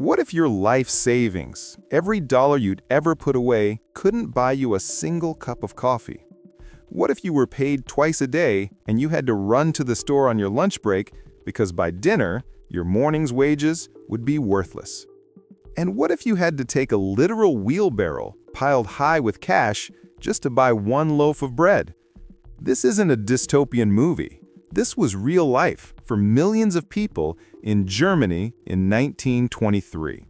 What if your life savings, every dollar you'd ever put away, couldn't buy you a single cup of coffee? What if you were paid twice a day and you had to run to the store on your lunch break because by dinner, your morning's wages would be worthless? And what if you had to take a literal wheelbarrow piled high with cash just to buy one loaf of bread? This isn't a dystopian movie. This was real life for millions of people in Germany in 1923.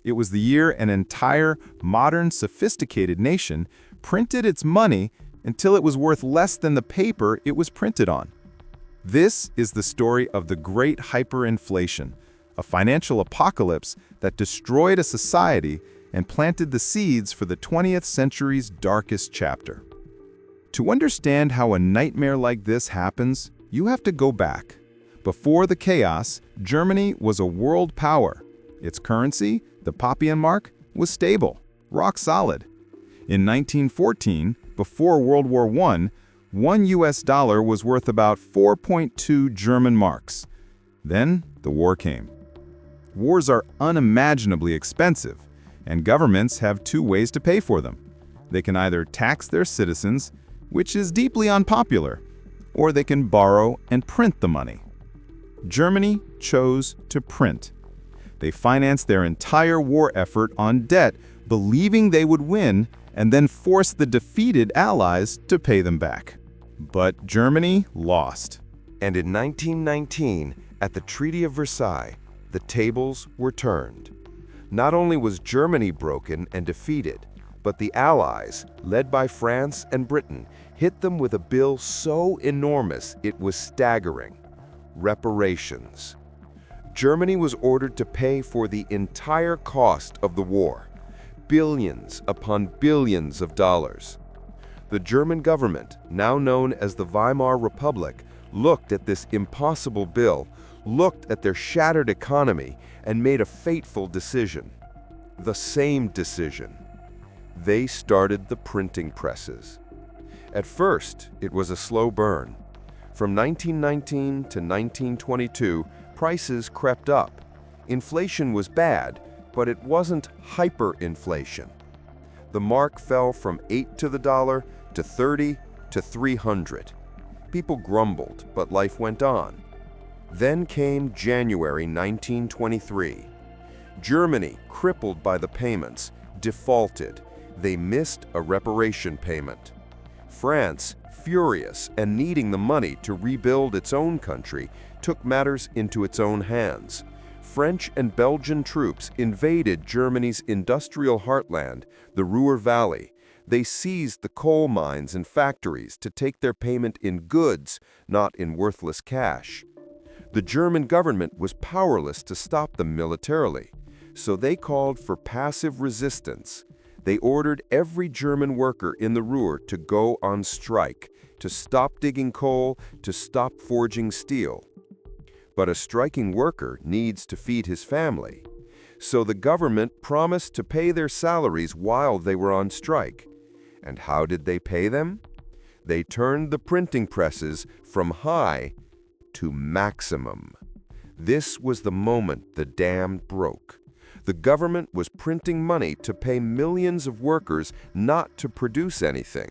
It was the year an entire, modern, sophisticated nation printed its money until it was worth less than the paper it was printed on. This is the story of the Great Hyperinflation, a financial apocalypse that destroyed a society and planted the seeds for the 20th century's darkest chapter. To understand how a nightmare like this happens, you have to go back. Before the chaos, Germany was a world power. Its currency, the Papier mark, was stable, rock solid. In 1914, before World War I, one US dollar was worth about 4.2 German marks. Then the war came. Wars are unimaginably expensive, and governments have two ways to pay for them. They can either tax their citizens, which is deeply unpopular, or they can borrow and print the money. Germany chose to print. They financed their entire war effort on debt, believing they would win, and then forced the defeated allies to pay them back. But Germany lost. And in 1919, at the Treaty of Versailles, the tables were turned. Not only was Germany broken and defeated, but the Allies, led by France and Britain, hit them with a bill so enormous it was staggering: reparations. Germany was ordered to pay for the entire cost of the war, billions upon billions of dollars. The German government, now known as the Weimar Republic, looked at this impossible bill, looked at their shattered economy, and made a fateful decision. The same decision. They started the printing presses. At first, it was a slow burn. From 1919 to 1922, prices crept up. Inflation was bad, but it wasn't hyperinflation. The mark fell from 8 to the dollar to 30 to 300. People grumbled, but life went on. Then came January 1923. Germany, crippled by the payments, defaulted. They missed a reparation payment. France, furious and needing the money to rebuild its own country, took matters into its own hands. French and Belgian troops invaded Germany's industrial heartland, the Ruhr Valley. They seized the coal mines and factories to take their payment in goods, not in worthless cash. The German government was powerless to stop them militarily, so they called for passive resistance. They ordered every German worker in the Ruhr to go on strike, to stop digging coal, to stop forging steel. But a striking worker needs to feed his family. So the government promised to pay their salaries while they were on strike. And how did they pay them? They turned the printing presses from high to maximum. This was the moment the dam broke. The government was printing money to pay millions of workers not to produce anything.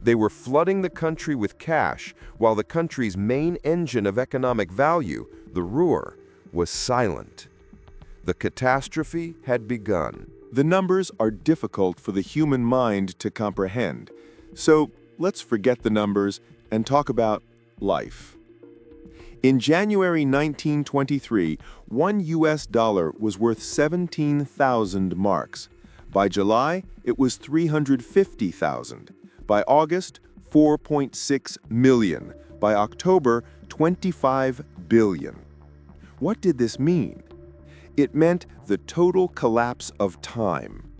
They were flooding the country with cash, while the country's main engine of economic value, the Ruhr, was silent. The catastrophe had begun. The numbers are difficult for the human mind to comprehend, so let's forget the numbers and talk about life. In January 1923, one US dollar was worth 17,000 marks. By July, it was 350,000. By August, 4.6 million. By October, 25 billion. What did this mean? It meant the total collapse of time.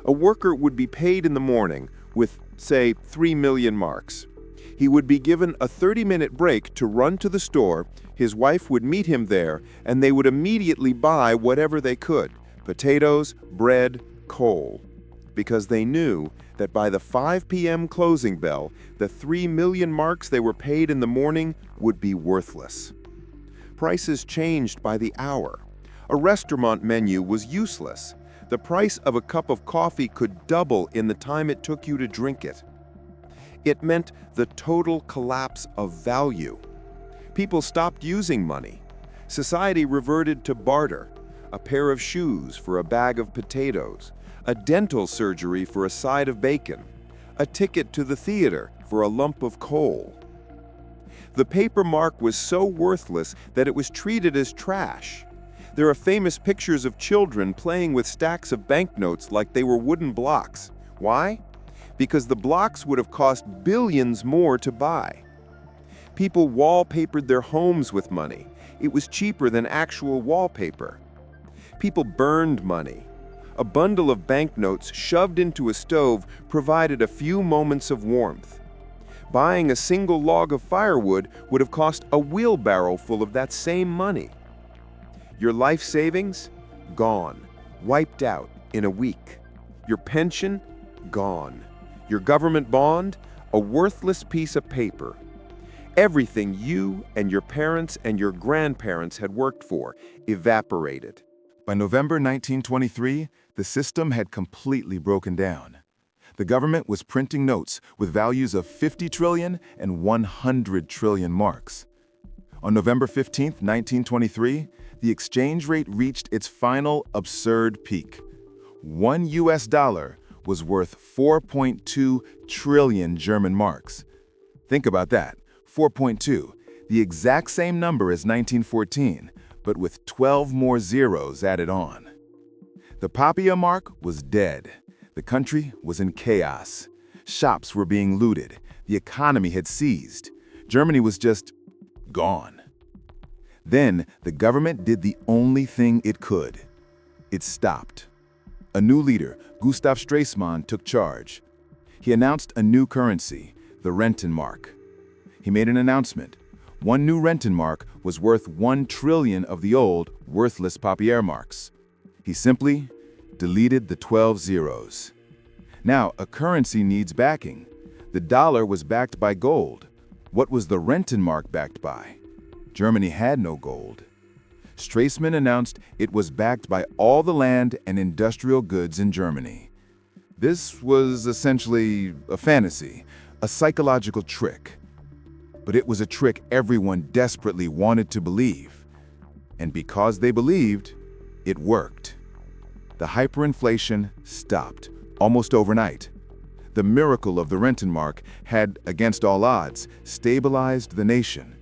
A worker would be paid in the morning with, say, 3 million marks. He would be given a 30-minute break to run to the store, his wife would meet him there, and they would immediately buy whatever they could: potatoes, bread, coal. Because they knew that by the 5 p.m. closing bell, the 3 million marks they were paid in the morning would be worthless. Prices changed by the hour. A restaurant menu was useless. The price of a cup of coffee could double in the time it took you to drink it. It meant the total collapse of value. People stopped using money. Society reverted to barter, a pair of shoes for a bag of potatoes, a dental surgery for a side of bacon, a ticket to the theater for a lump of coal. The paper mark was so worthless that it was treated as trash. There are famous pictures of children playing with stacks of banknotes like they were wooden blocks. Why? Because the blocks would have cost billions more to buy. People wallpapered their homes with money. It was cheaper than actual wallpaper. People burned money. A bundle of banknotes shoved into a stove provided a few moments of warmth. Buying a single log of firewood would have cost a wheelbarrow full of that same money. Your life savings? Gone. Wiped out in a week. Your pension? Gone. Your government bond? A worthless piece of paper. Everything you and your parents and your grandparents had worked for evaporated. By November 1923, the system had completely broken down. The government was printing notes with values of 50 trillion and 100 trillion marks. On November 15, 1923, the exchange rate reached its final absurd peak. $1 was worth 4.2 trillion German marks. Think about that, 4.2, the exact same number as 1914, but with 12 more zeros added on. The papier mark was dead. The country was in chaos. Shops were being looted. The economy had seized. Germany was just gone. Then the government did the only thing it could. It stopped. A new leader, Gustav Stresemann, took charge. He announced a new currency, the Rentenmark. He made an announcement. One new Rentenmark was worth 1 trillion of the old, worthless papier marks. He simply deleted the 12 zeros. Now, a currency needs backing. The dollar was backed by gold. What was the Rentenmark backed by? Germany had no gold. Stresemann announced it was backed by all the land and industrial goods in Germany. This was essentially a fantasy, a psychological trick. But it was a trick everyone desperately wanted to believe. And because they believed, it worked. The hyperinflation stopped, almost overnight. The miracle of the Rentenmark had, against all odds, stabilized the nation.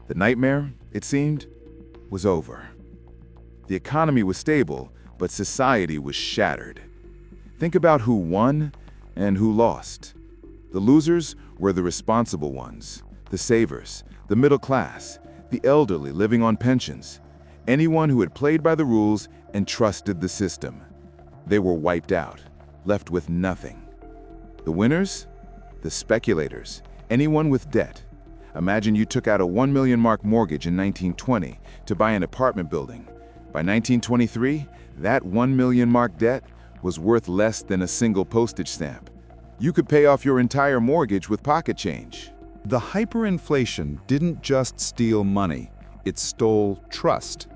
The nightmare, it seemed, was over. The economy was stable, but society was shattered. Think about who won and who lost. The losers were the responsible ones, the savers, the middle class, the elderly living on pensions, anyone who had played by the rules and trusted the system. They were wiped out, left with nothing. The winners? The speculators, anyone with debt. Imagine you took out a 1 million mark mortgage in 1920 to buy an apartment building. By 1923, that 1 million mark debt was worth less than a single postage stamp. You could pay off your entire mortgage with pocket change. The hyperinflation didn't just steal money, it stole trust.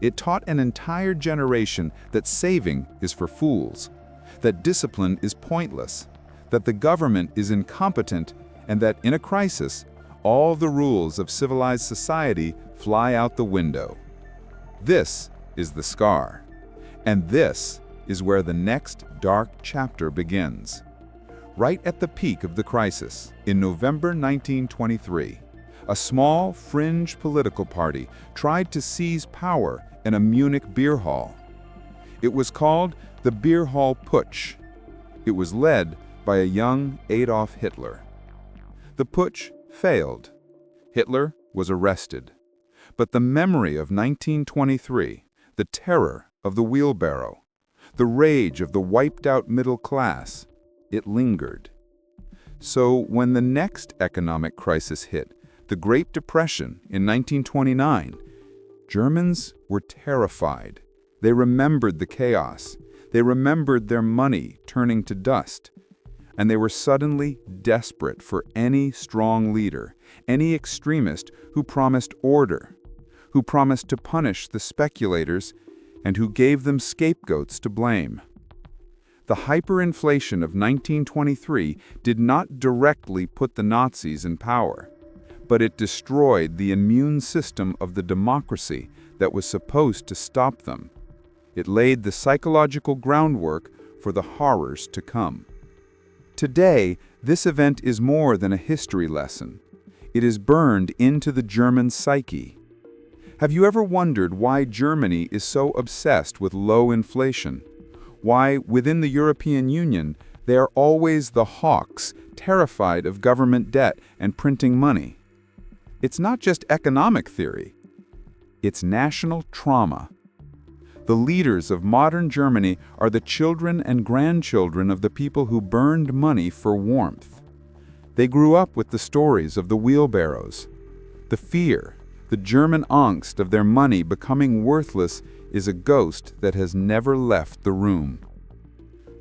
It taught an entire generation that saving is for fools, that discipline is pointless, that the government is incompetent, and that in a crisis, all the rules of civilized society fly out the window. This is the scar, and this is where the next dark chapter begins. Right at the peak of the crisis, in November 1923, a small fringe political party tried to seize power in a Munich beer hall. It was called the Beer Hall Putsch. It was led by a young Adolf Hitler. The putsch failed. Hitler was arrested. But the memory of 1923, the terror of the wheelbarrow, the rage of the wiped-out middle class, it lingered. So when the next economic crisis hit, the Great Depression in 1929, Germans were terrified. They remembered the chaos. They remembered their money turning to dust. And they were suddenly desperate for any strong leader, any extremist who promised order, who promised to punish the speculators and who gave them scapegoats to blame. The hyperinflation of 1923 did not directly put the Nazis in power, but it destroyed the immune system of the democracy that was supposed to stop them. It laid the psychological groundwork for the horrors to come. Today, this event is more than a history lesson. It is burned into the German psyche. Have you ever wondered why Germany is so obsessed with low inflation? Why, within the European Union, they are always the hawks, terrified of government debt and printing money? It's not just economic theory. It's national trauma. The leaders of modern Germany are the children and grandchildren of the people who burned money for warmth. They grew up with the stories of the wheelbarrows. The fear, the German angst of their money becoming worthless is a ghost that has never left the room.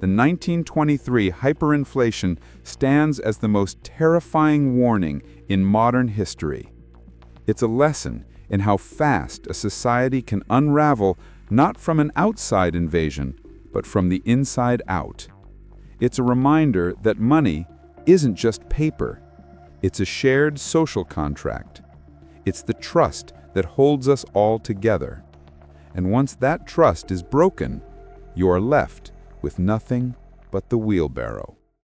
The 1923 hyperinflation stands as the most terrifying warning in modern history. It's a lesson in how fast a society can unravel not from an outside invasion, but from the inside out. It's a reminder that money isn't just paper. It's a shared social contract. It's the trust that holds us all together. And once that trust is broken, you are left with nothing but the wheelbarrow.